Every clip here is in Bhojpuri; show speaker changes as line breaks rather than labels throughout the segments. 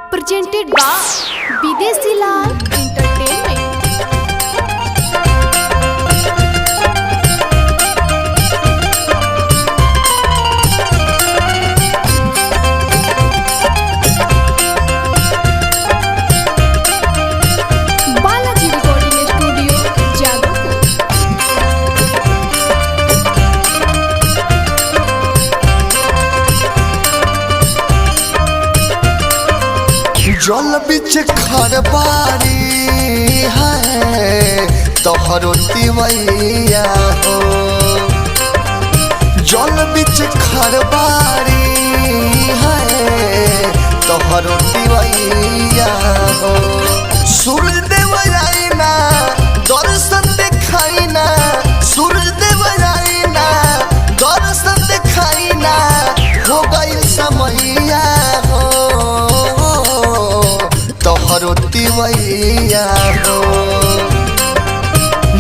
presented by Videsi Lal Entertainment. Balaji Recording Studio, Jadavpur.
जल बिच खरबारी है तोहरो तिवैया हो। जल बिच खरबारी है तोहरो तिवैया हो। सूरज देव आईना दर्शन दिखाईना, सूरज देव आईना दर्शन दिखाईना, हो गई समैया हो तोहरो तिवैया हो।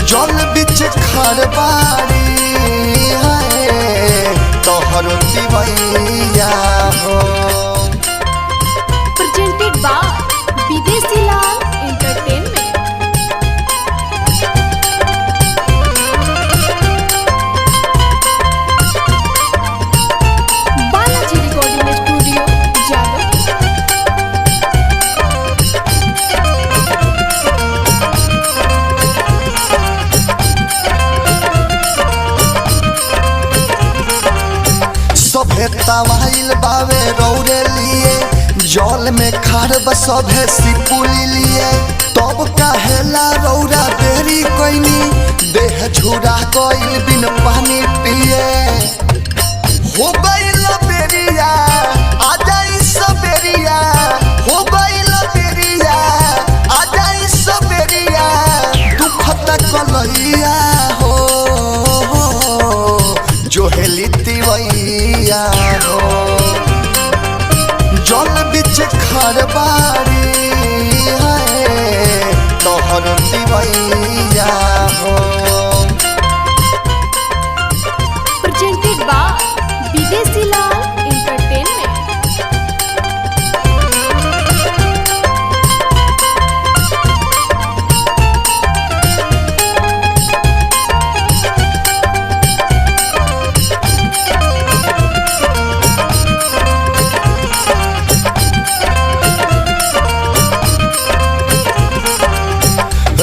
जल बिच खरबारी है तोहरो तिवैया हो।
Presented by Videsi Lal Entertainment. Balaji Recording Studio, Jadavpur.
सभे तवाइल बावे रौरे लिए, जल में खारब सभे सिपुली लिए। तब काहेला रौरा देरी कोइनी, देह झुरा कोइल बिन पानी पिए। हो गइल बेरिया आ जाई सबेरिया, हो गइल बेरिया आ जाई सबेरिया, दुखत कलैया हो जोहेली तिवैया हो। जल बिच खरबारी है तोहरो तिवैया हो।
Presented by Videsi Lal Entertainment.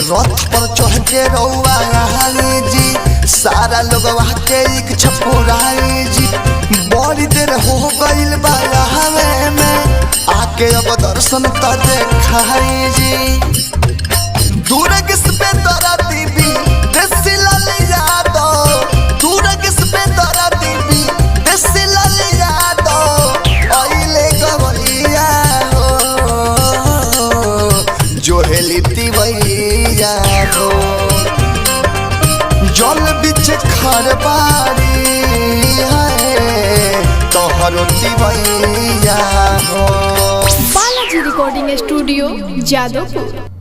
रथ पर चढ़ के रौआ आई जी, सारा लोग के एक छपुराई जी। बड़ी देर हो गइल बा हवे में, आके अब दर्शन त देखाई जी। दूर किस पे तोरा दीवी देसी लाल यादव, दूर किस पे तोरा दीवी देसी लाल यादव, आइले गवलिया हो जोहेली तिवैया हो। जल बिच खरबारी है तोहरो तिवैया हो।
Balaji Recording Studio, Jadavpur.